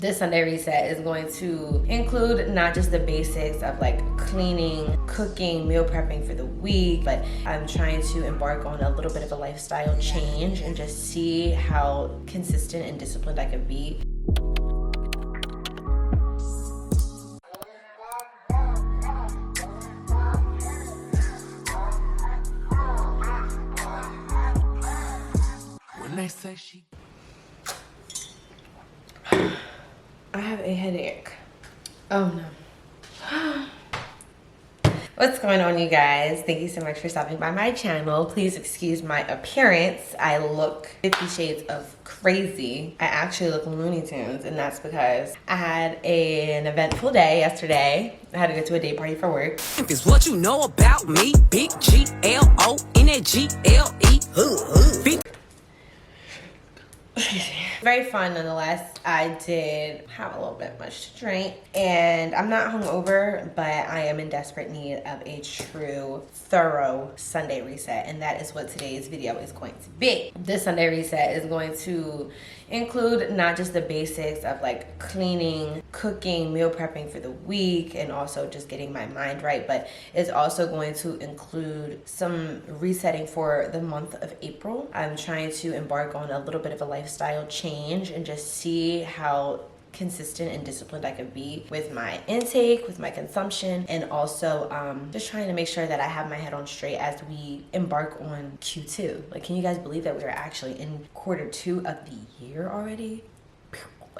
This Sunday reset is going to include not just the basics of like cleaning, cooking, meal prepping for the week, but I'm trying to embark on a little bit of a lifestyle change and just see how consistent and disciplined I can be. When they say she... I have a headache. Oh no. What's going on, you guys? Thank you so much for stopping by my channel. Please excuse my appearance. I look 50 shades of crazy. I actually look Looney Tunes, and that's because I had an eventful day yesterday. I had to go to a day party for work. It's what you know about me. Big GLONEGLE. Very fun nonetheless. I did have a little bit much to drink, and I'm not hungover, but I am in desperate need of a true, thorough Sunday reset, and that is what today's video is going to be. This Sunday reset is going to include not just the basics of like cleaning, cooking, meal prepping for the week, and also just getting my mind right, but it's also going to include some resetting for the month of April. I'm trying to embark on a little bit of a lifestyle change and just see how consistent and disciplined I could be with my intake, with my consumption, and also just trying to make sure that I have my head on straight as we embark on Q2. Like, can you guys believe that we're actually in Q2 of the year already?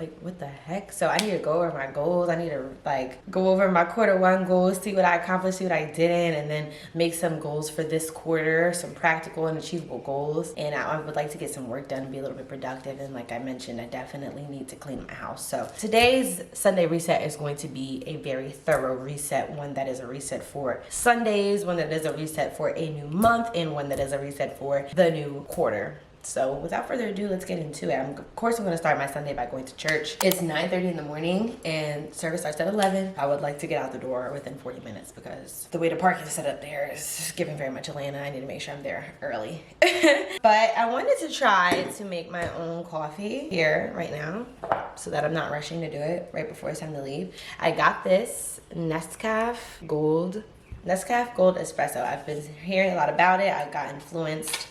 Like, what the heck? So I need to go over my goals. I need to like go over my Q1 goals, see what I accomplished, see what I didn't, and then make some goals for this quarter, some practical and achievable goals. And I would like to get some work done and be a little bit productive. And like I mentioned, I definitely need to clean my house. So today's Sunday reset is going to be a very thorough reset, one that is a reset for Sundays, one that is a reset for a new month, and one that is a reset for the new quarter. So without further ado, let's get into it. Of course, I'm going to start my Sunday by going to church. It's 9:30 in the morning and service starts at 11. I would like to get out the door within 40 minutes because the way the parking is set up there is giving very much Atlanta. I need to make sure I'm there early. But I wanted to try to make my own coffee here right now so that I'm not rushing to do it right before it's time to leave. I got this NESCAFE Gold Espresso. I've been hearing a lot about it. I got influenced,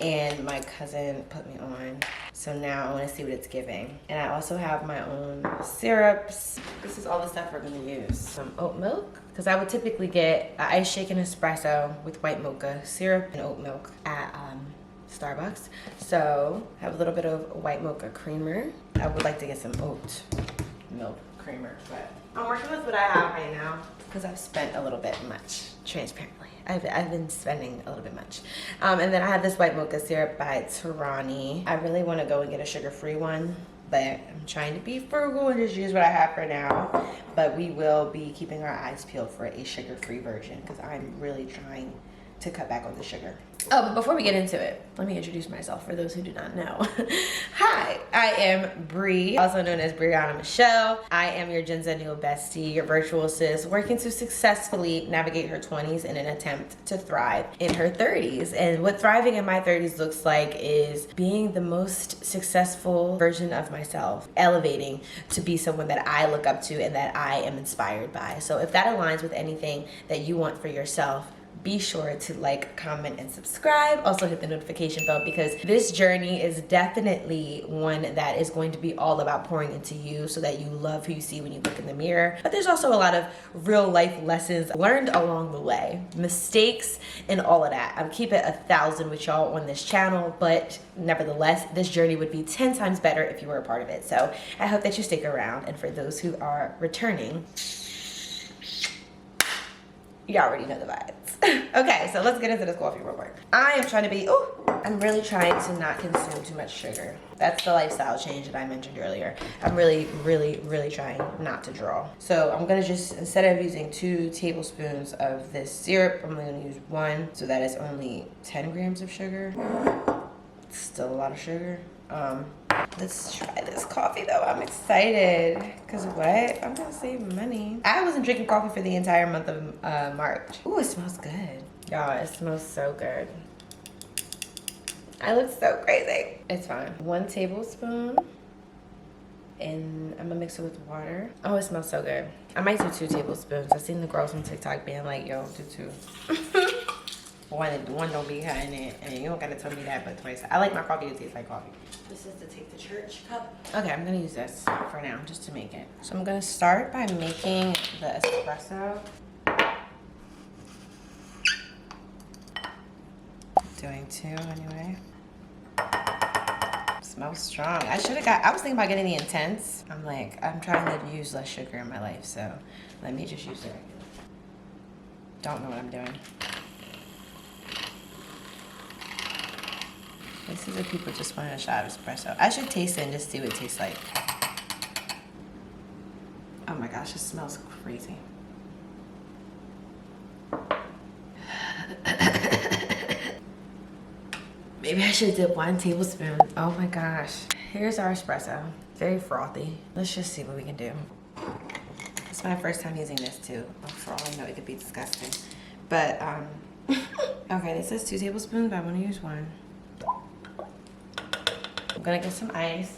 and my cousin put me on. So now I wanna see what it's giving. And I also have my own syrups. This is all the stuff we're gonna use. Some oat milk, because I would typically get an ice shaken espresso with white mocha, syrup, and oat milk at Starbucks. So I have a little bit of white mocha creamer. I would like to get some oat milk creamer, but I'm working with what I have right now because I've spent a little bit much, transparently. I've been spending a little bit much. And then I have this white mocha syrup by Tarani. I really want to go and get a sugar-free one, but I'm trying to be frugal and just use what I have for now. But we will be keeping our eyes peeled for a sugar-free version because I'm really trying to cut back on the sugar. Oh, but before we get into it, let me introduce myself for those who do not know. Hi, I am Bree, also known as Briana Michelle. I am your Gen Z New bestie, your virtual sis, working to successfully navigate her 20s in an attempt to thrive in her 30s. And what thriving in my 30s looks like is being the most successful version of myself, elevating to be someone that I look up to and that I am inspired by. So if that aligns with anything that you want for yourself, be sure to like, comment, and subscribe. Also hit the notification bell because this journey is definitely one that is going to be all about pouring into you so that you love who you see when you look in the mirror. But there's also a lot of real life lessons learned along the way, mistakes, and all of that. I'm keeping it 1,000 with y'all on this channel, but nevertheless, this journey would be 10 times better if you were a part of it. So I hope that you stick around. And for those who are returning, you already know the vibes. Okay, so let's get into this coffee real quick. I am trying to be, I'm really trying to not consume too much sugar. That's the lifestyle change that I mentioned earlier. I'm really trying not to draw. So I'm gonna just, instead of using 2 tablespoons of this syrup, I'm only gonna use 1, so that is only 10 grams of sugar. It's still a lot of sugar. Let's try this coffee though. I'm excited. Cause what? I'm gonna save money. I wasn't drinking coffee for the entire month of March. Ooh, it smells good. Y'all, it smells so good. I look so crazy. It's fine. 1 tablespoon and I'm gonna mix it with water. Oh, it smells so good. I might do 2 tablespoons. I've seen the girls on TikTok being like, yo, do 2. one don't be cutting it, and you don't gotta tell me that but twice. I like my coffee to taste like coffee. This is to take the church cup. Okay, I'm gonna use this for now just to make it. So I'm gonna start by making the espresso. Doing 2 anyway. Smells strong. I was thinking about getting the intense. I'm trying to use less sugar in my life, so let me just use it. Don't know what I'm doing. This is if people just wanted a shot of espresso. I should taste it and just see what it tastes like. Oh my gosh, it smells crazy. Maybe I should dip 1 tablespoon. Oh my gosh. Here's our espresso. Very frothy. Let's just see what we can do. It's my first time using this too. For all I know, it could be disgusting. But, okay, this says 2 tablespoons, but I want to use 1. I'm gonna get some ice.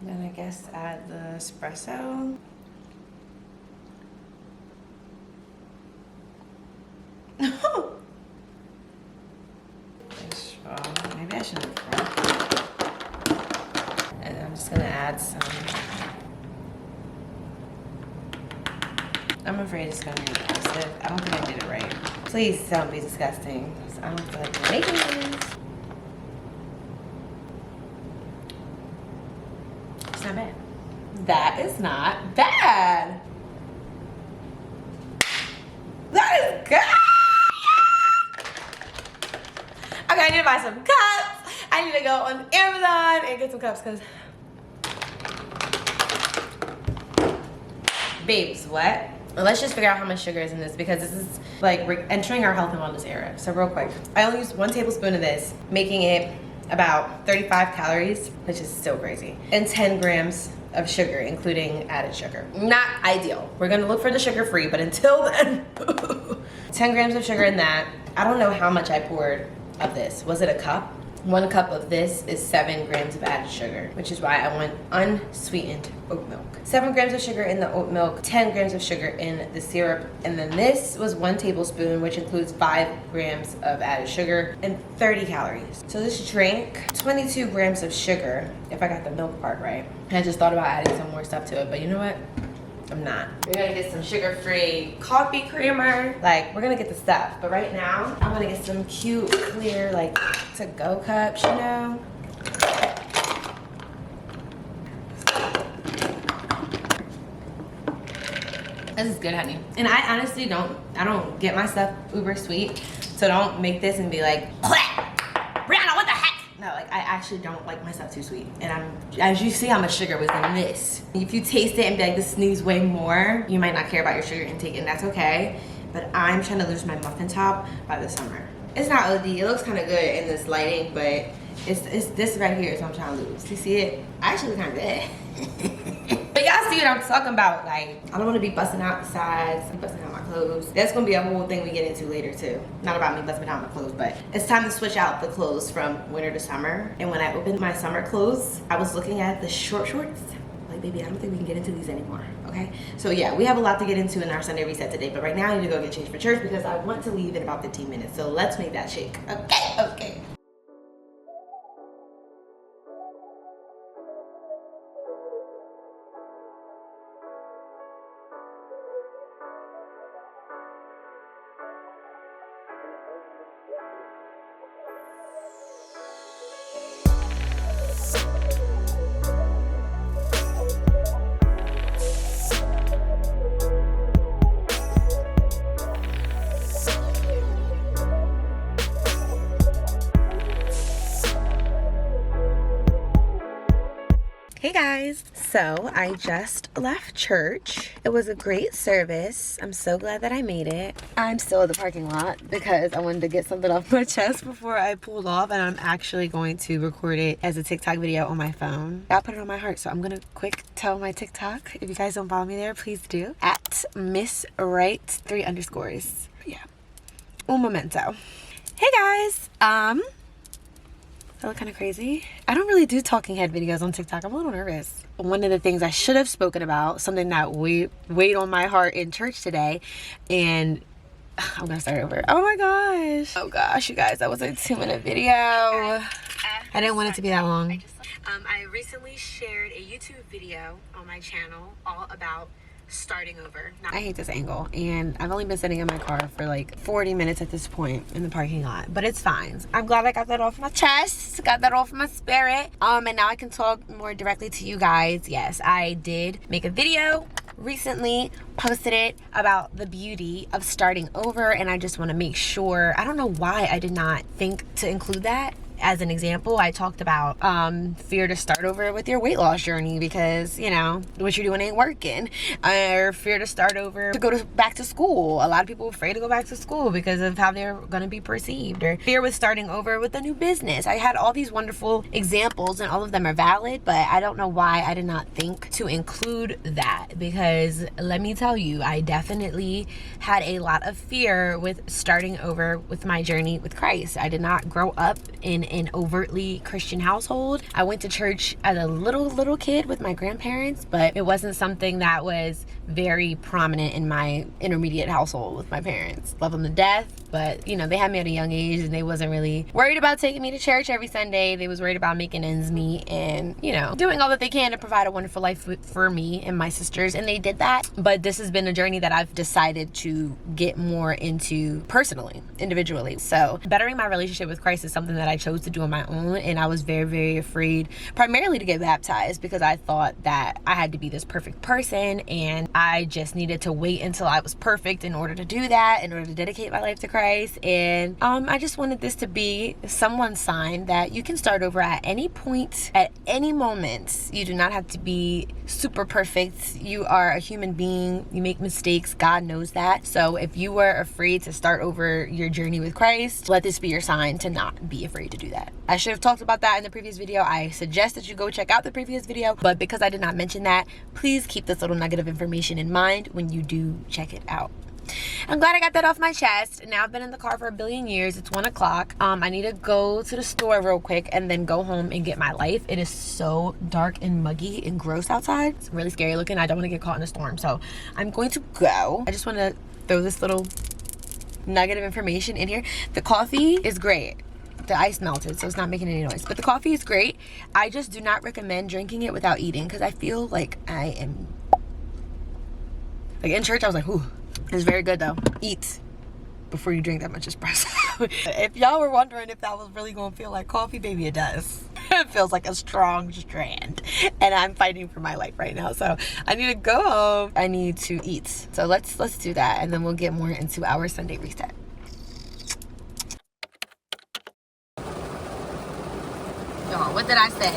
Then I guess add the espresso. Maybe I shouldn't have. And I'm just gonna add some. I'm afraid it's gonna be excessive. I don't think I did it right. Please don't be disgusting. I don't feel like making things. It's not bad. That is not bad. That is good. Okay, I need to buy some cups. I need to go on Amazon and get some cups because babes, what? Well, let's just figure out how much sugar is in this because this is like we're entering our health and wellness era. So real quick, I only used 1 tablespoon of this, making it about 35 calories, which is still crazy, and 10 grams of sugar, including added sugar. Not ideal. We're gonna look for the sugar free, but until then, 10 grams of sugar in that. I don't know how much I poured of this. Was it a cup? 1 cup of this is 7 grams of added sugar, which is why I want unsweetened oat milk. 7 grams of sugar in the oat milk, 10 grams of sugar in the syrup, and then this was 1 tablespoon, which includes 5 grams of added sugar and 30 calories. So this drink, 22 grams of sugar, if I got the milk part right. I just thought about adding some more stuff to it, but you know what? I'm not. We're gonna get some sugar-free coffee creamer. Like, we're gonna get the stuff. But right now, I'm gonna get some cute, clear, like, to-go cups, you know? This is good, honey. And I honestly don't get my stuff uber sweet. So don't make this and be like, Brianna, what the heck? No, like I actually don't like my stuff too sweet. And as you see how much sugar was in this. If you taste it and be like, this needs way more, you might not care about your sugar intake and that's okay. But I'm trying to lose my muffin top by the summer. It's not OD, it looks kind of good in this lighting, but it's this right here is what I'm trying to lose. You see it? I actually look kind of good. But y'all see what I'm talking about. Like, I don't want to be busting out the sides, busting out my clothes. That's going to be a whole thing we get into later too. Not about me busting out my clothes, but it's time to switch out the clothes from winter to summer. And when I opened my summer clothes, I was looking at the shorts. Like, baby, I don't think we can get into these anymore, okay? So yeah, we have a lot to get into in our Sunday reset today, but right now I need to go get changed for church because I want to leave in about 15 minutes. So let's make that shake, okay? Hey guys, so I just left church. It was a great service. I'm so glad that I made it. I'm still at the parking lot because I wanted to get something off my chest before I pulled off, and I'm actually going to record it as a TikTok video on my phone. I put it on my heart, so I'm gonna quick tell my TikTok. If you guys don't follow me there, please do. At Miss Right 3 underscores. Yeah. Un momento. Hey guys, I look kind of crazy. I don't really do talking head videos on TikTok. I'm a little nervous. One of the things I should have spoken about, something that weighed on my heart in church today, and I'm gonna start over. Oh my gosh. Oh gosh, you guys, that was a 2-minute video. I didn't want it to be that long. I recently shared a YouTube video on my channel all about starting over. I hate this angle, and I've only been sitting in my car for like 40 minutes at this point in the parking lot, but it's fine. I'm glad I got that off my chest, got that off my spirit, and now I can talk more directly to you guys. Yes, I did make a video recently, posted it about the beauty of starting over, and I just want to make sure, I don't know why I did not think to include that. As an example, I talked about fear to start over with your weight loss journey because, you know, what you're doing ain't working. Or fear to start over to go back to school. A lot of people are afraid to go back to school because of how they're going to be perceived. Or fear with starting over with a new business. I had all these wonderful examples and all of them are valid, but I don't know why I did not think to include that, because let me tell you, I definitely had a lot of fear with starting over with my journey with Christ. I did not grow up in an overtly Christian household. I went to church as a little kid with my grandparents, but it wasn't something that was very prominent in my intermediate household with my parents. Love them to death, but you know, they had me at a young age and they wasn't really worried about taking me to church every Sunday. They was worried about making ends meet and, you know, doing all that they can to provide a wonderful life for me and my sisters, and they did that. But this has been a journey that I've decided to get more into personally, individually. So bettering my relationship with Christ is something that I chose to do on my own, and I was very afraid primarily to get baptized because I thought that I had to be this perfect person and I just needed to wait until I was perfect in order to do that, in order to dedicate my life to Christ. And I just wanted this to be someone's sign that you can start over at any point, at any moment. You do not have to be super perfect. You are a human being. You make mistakes. God knows that. So if you were afraid to start over your journey with Christ, let this be your sign to not be afraid to do that. I should have talked about that in the previous video. I suggest that you go check out the previous video, but because I did not mention that, please keep this little nugget of information in mind when you do check it out. I'm glad I got that off my chest. Now I've been in the car for a billion years. It's 1 o'clock. I need to go to the store real quick and then go home and get my life. It is so dark and muggy and gross outside. It's really scary looking. I don't want to get caught in a storm, so I'm going to go. I just want to throw this little nugget of information in here. The coffee is great. The ice melted, so it's not making any noise, but the coffee is great. I just do not recommend drinking it without eating because I feel like I am, like in church I was like, ooh. It's very good though. Eat before you drink that much espresso. If y'all were wondering if that was really gonna feel like coffee, baby, it does. It feels like a strong strand, and I'm fighting for my life right now, so I need to go home. I need to eat, so let's do that, and then we'll get more into our Sunday reset. Y'all, what did I say?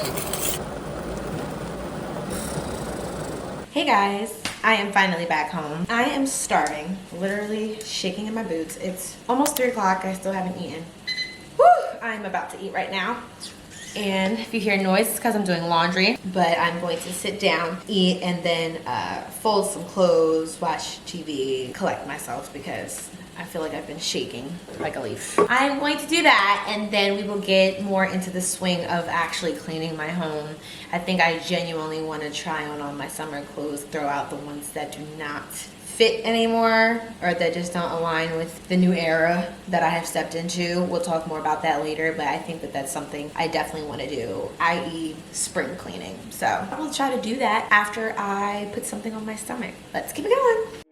Hey guys, I am finally back home. I am starving, literally shaking in my boots. It's almost 3 o'clock, I still haven't eaten. Whew, I'm about to eat right now. And if you hear noise, it's because I'm doing laundry, but I'm going to sit down, eat, and then fold some clothes, watch TV, collect myself because I feel like I've been shaking like a leaf. I'm going to do that, and then we will get more into the swing of actually cleaning my home. I think I genuinely want to try on all my summer clothes, throw out the ones that do not fit anymore or that just don't align with the new era that I have stepped into. We'll talk more about that later, but I think that that's something I definitely want to do, i.e. spring cleaning. So I will try to do that after I put something on my stomach. Let's keep it going.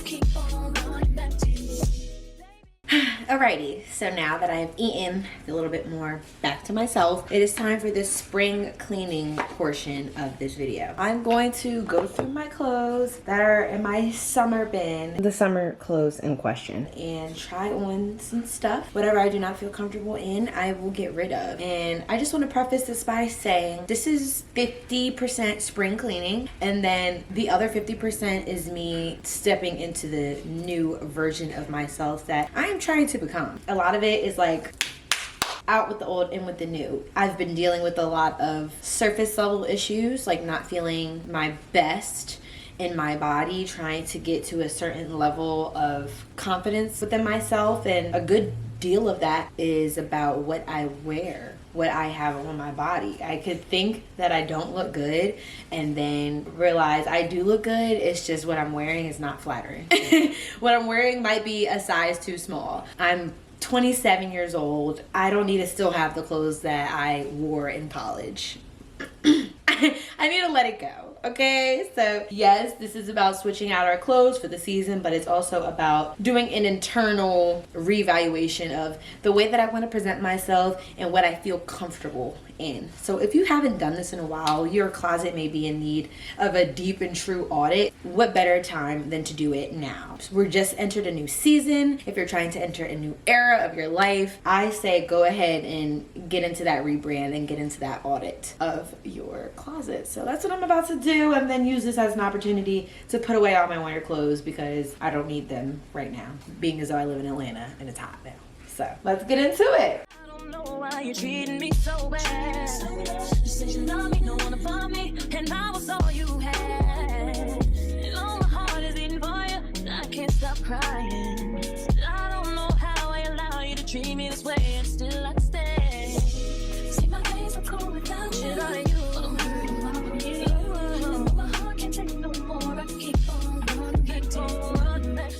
Keep on Alrighty, so now that I've eaten a little bit more back to myself, it is time for this spring cleaning portion of this video. I'm going to go through my clothes that are in my summer bin, the summer clothes in question, and try on some stuff. Whatever I do not feel comfortable in, I will get rid of. And I just want to preface this by saying this is 50% spring cleaning, and then the other 50% is me stepping into the new version of myself that I am trying to become. A lot of it is like out with the old, in with the new. I've been dealing with a lot of surface level issues, like not feeling my best in my body, trying to get to a certain level of confidence within myself, and a good deal of that is about what I wear, what I have on my body. I could think that I don't look good and then realize I do look good, it's just what I'm wearing is not flattering. What I'm wearing might be a size too small. I'm 27 years old. I don't need to still have the clothes that I wore in college. I need to let it go, okay? So yes, this is about switching out our clothes for the season, but it's also about doing an internal reevaluation of the way that I want to present myself and what I feel comfortable in. So if you haven't done this in a while, your closet may be in need of a deep and true audit. What better time than to do it now? We're just entered a new season. If you're trying to enter a new era of your life, I say go ahead and get into that rebrand and get into that audit of your closet. So that's what I'm about to do, and then use this as an opportunity to put away all my winter clothes because I don't need them right now, being as though I live in Atlanta and it's hot now. So let's get into it. Know why you're treating me so bad. You said you love me, don't wanna find me, and I was all you had. And all my heart is beating for you, and I can't stop crying. I don't know how I allow you to treat me this way, and still I stay. See, my days are cold without you. I'm hurting about you. My heart can't take no more. I keep on running, keep on running back.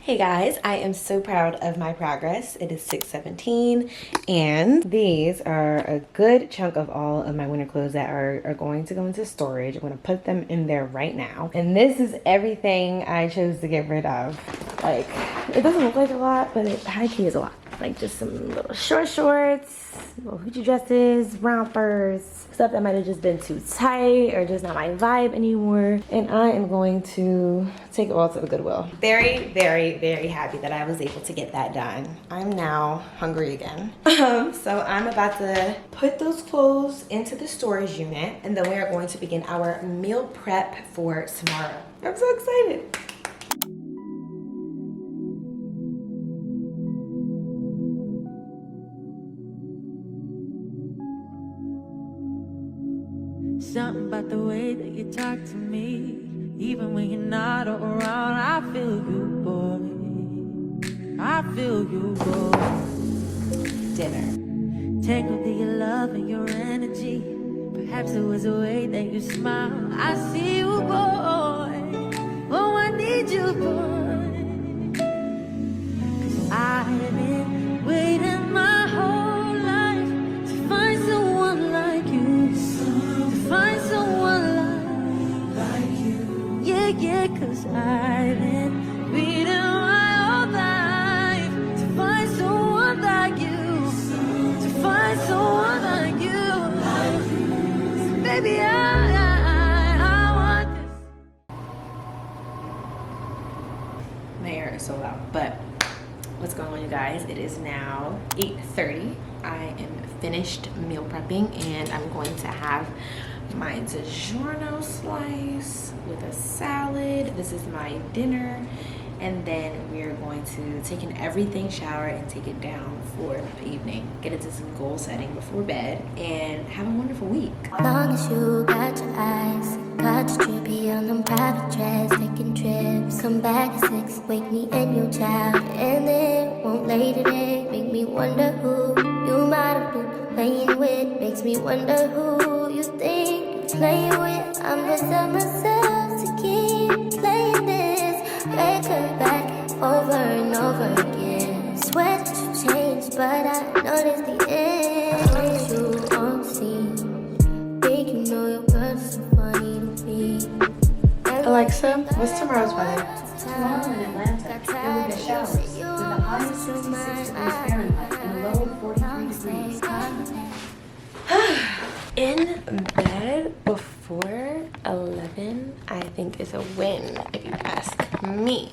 Hey guys, I am so proud of my progress. It is 6:17 and these are a good chunk of all of my winter clothes that are going to go into storage. I'm going to put them in there right now. And this is everything I chose to get rid of. Like, it doesn't look like a lot, but it high key is a lot. Like just some little shorts, little hoochie dresses, rompers, stuff that might have just been too tight or just not my vibe anymore. And I am going to take it all to the Goodwill. Very, very, very happy that I was able to get that done. I'm now hungry again. So I'm about to put those clothes into the storage unit, and then we are going to begin our meal prep for tomorrow. I'm so excited. Something about the way that you talk to me, even when you're not around. I feel you, boy. I feel you, boy. Dinner. Tangled in your love and your energy. Perhaps it was the way that you smile. I see you, boy. Oh, I need you, boy. 'Cause I've been waiting my whole life to find someone like you. Find someone like you. Yeah, 'cause I've been waiting my whole life to find someone like you. To find someone like you. So baby, I want this. My hair is so loud, but what's going on, you guys? It is now 8:30. I am finished meal prepping, and I'm going to have my DiGiorno slice with a salad. This is my dinner, and then we are going to take an everything shower and take it down for the evening, get into some goal setting before bed, and have a wonderful week. Long as you got your eyes, got your trippy on them private jets, taking trips. Come back at 6, wake me and your child, and then won't lay today. Make me wonder who you might have been playing with. Makes me wonder who you think you're playing with. I'm gonna tell myself to keep playing this record back over and over again. Swear that you changed, but I noticed the end. Don't you on scene? Think you know your girl's so funny to me. Alexa, what's tomorrow's weather? Tomorrow in Atlanta, there will be showers with a high highs of 66 degrees Fahrenheit and a low of 43 degrees. In bed before 11, I think is a win, if you ask me.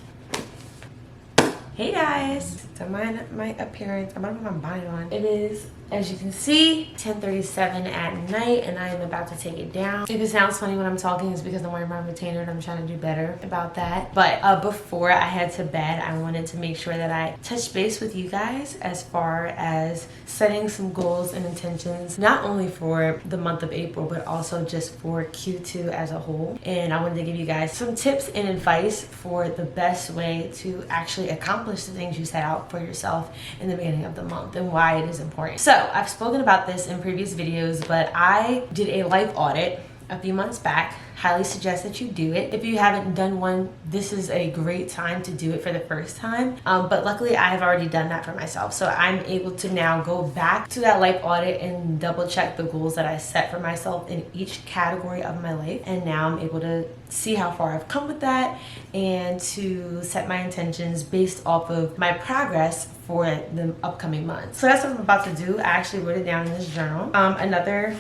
Hey guys, don't mind my appearance. I'm gonna put my bonnet on. It is, as you can see, 10:37 at night, and I am about to take it down. If it sounds funny when I'm talking, it's because I'm wearing my retainer and I'm trying to do better about that. But before I head to bed, I wanted to make sure that I touch base with you guys as far as setting some goals and intentions, not only for the month of April, but also just for Q2 as a whole. And I wanted to give you guys some tips and advice for the best way to actually accomplish the things you set out for yourself in the beginning of the month and why it is important. So I've spoken about this in previous videos, but I did a life audit a few months back. Highly suggest that you do it. If you haven't done one, this is a great time to do it for the first time. But luckily I've already done that for myself. So I'm able to now go back to that life audit and double check the goals that I set for myself in each category of my life. And now I'm able to see how far I've come with that and to set my intentions based off of my progress for the upcoming months. So that's what I'm about to do. I actually wrote it down in this journal. Another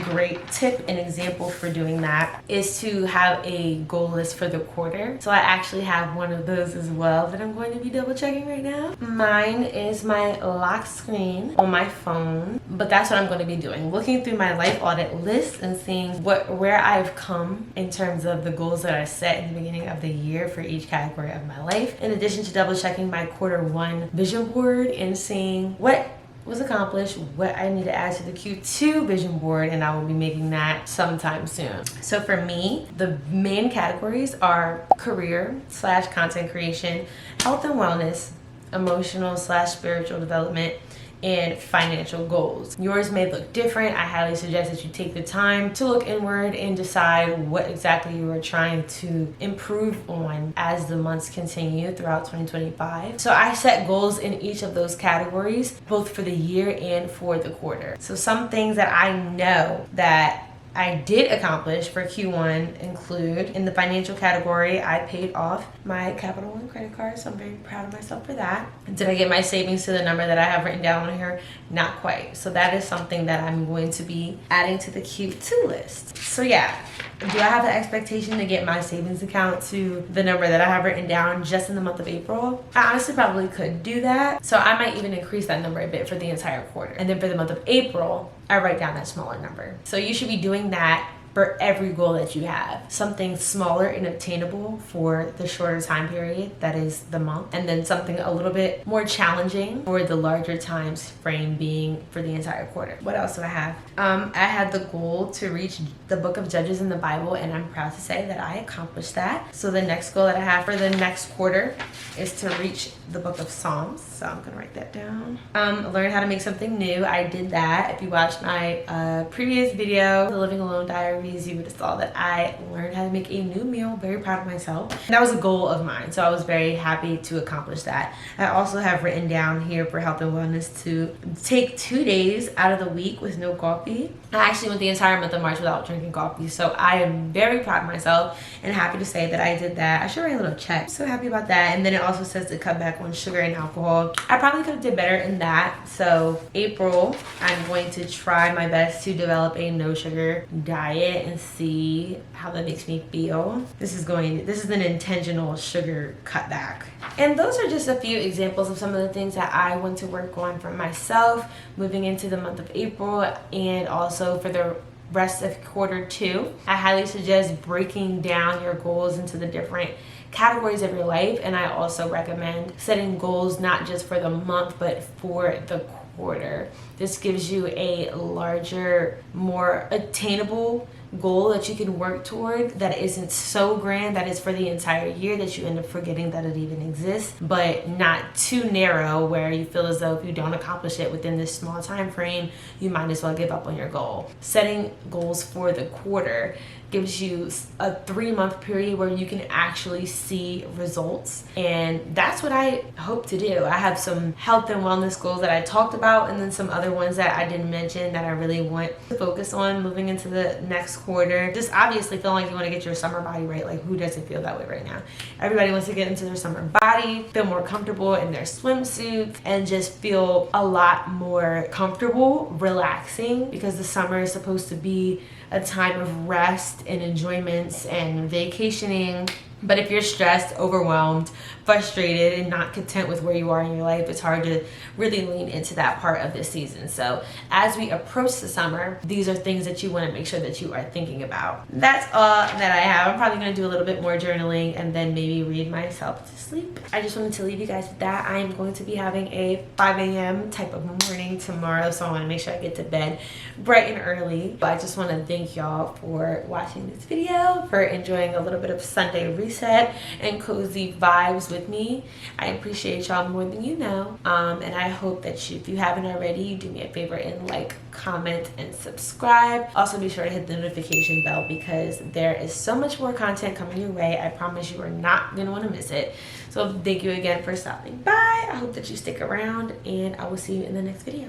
great tip and example for doing that is to have a goal list for the quarter. So I actually have one of those as well that I'm going to be double checking right now. Mine is my lock screen on my phone, but that's what I'm going to be doing. Looking through my life audit list and seeing where I've come in terms of the goals that I set in the beginning of the year for each category of my life. In addition to double checking my Q1 vision board and seeing what was accomplished, what I need to add to the Q2 vision board, and I will be making that sometime soon. So for me, the main categories are career/content creation, health and wellness, emotional/spiritual development, and financial goals. Yours may look different. I highly suggest that you take the time to look inward and decide what exactly you are trying to improve on as the months continue throughout 2025. So I set goals in each of those categories, both for the year and for the quarter. So some things that I know that I did accomplish for Q1 include, in the financial category, I paid off my Capital One credit card, so I'm very proud of myself for that. Did I get my savings to the number that I have written down on here? Not quite. So that is something that I'm going to be adding to the Q2 list. So yeah, do I have the expectation to get my savings account to the number that I have written down just in the month of April? I honestly probably could do that. So I might even increase that number a bit for the entire quarter. And then for the month of April, I write down that smaller number. So you should be doing that for every goal that you have. Something smaller and obtainable for the shorter time period, that is the month, and then something a little bit more challenging for the larger time frame, being for the entire quarter. What else do I have? I had the goal to reach the book of Judges in the Bible, and I'm proud to say that I accomplished that. So the next goal that I have for the next quarter is to reach the book of Psalms. So I'm gonna write that down. Learn how to make something new. I did that. If you watched my previous video, the Living Alone Diary, you would have saw that I learned how to make a new meal. Very proud of myself. And that was a goal of mine, so I was very happy to accomplish that. I also have written down here for health and wellness to take 2 days out of the week with no coffee. I actually went the entire month of March without drinking coffee, so I am very proud of myself and happy to say that I did that. I should write a little check. So happy about that. And then it also says to cut back on sugar and alcohol. I probably could have did better in that. So April, I'm going to try my best to develop a no sugar diet and see how that makes me feel. This is an intentional sugar cutback. And those are just a few examples of some of the things that I want to work on for myself moving into the month of April, and also for the rest of Q2. I highly suggest breaking down your goals into the different categories of your life, and I also recommend setting goals not just for the month but for the quarter. This gives you a larger, more attainable goal that you can work toward, that isn't so grand that it's for the entire year that you end up forgetting that it even exists, but not too narrow where you feel as though if you don't accomplish it within this small time frame, you might as well give up on your goal. Setting goals for the quarter gives you a 3-month period where you can actually see results, and that's what I hope to do. I have some health and wellness goals that I talked about, and then some other ones that I didn't mention that I really want to focus on moving into the next quarter. Just obviously feeling like you want to get your summer body right. Like, who doesn't feel that way right now? Everybody wants to get into their summer body, feel more comfortable in their swimsuits, and just feel a lot more comfortable, relaxing, because the summer is supposed to be a time of rest and enjoyments and vacationing. But if you're stressed, overwhelmed, frustrated, and not content with where you are in your life, it's hard to really lean into that part of this season. So as we approach the summer, these are things that you want to make sure that you are thinking about. That's all that I have. I'm probably going to do a little bit more journaling and then maybe read myself to sleep. I just wanted to leave you guys with that. I am going to be having a 5 a.m. type of morning tomorrow, so I want to make sure I get to bed bright and early. But I just want to thank y'all for watching this video, for enjoying a little bit of Sunday reset and cozy vibes with me. I appreciate y'all more than you know, and I hope that if you haven't already, you do me a favor and like, comment, and subscribe. Also be sure to hit the notification bell because there is so much more content coming your way. I promise you are not gonna want to miss it. So thank you again for stopping by. I hope that you stick around, and I will see you in the next video.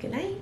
Good night.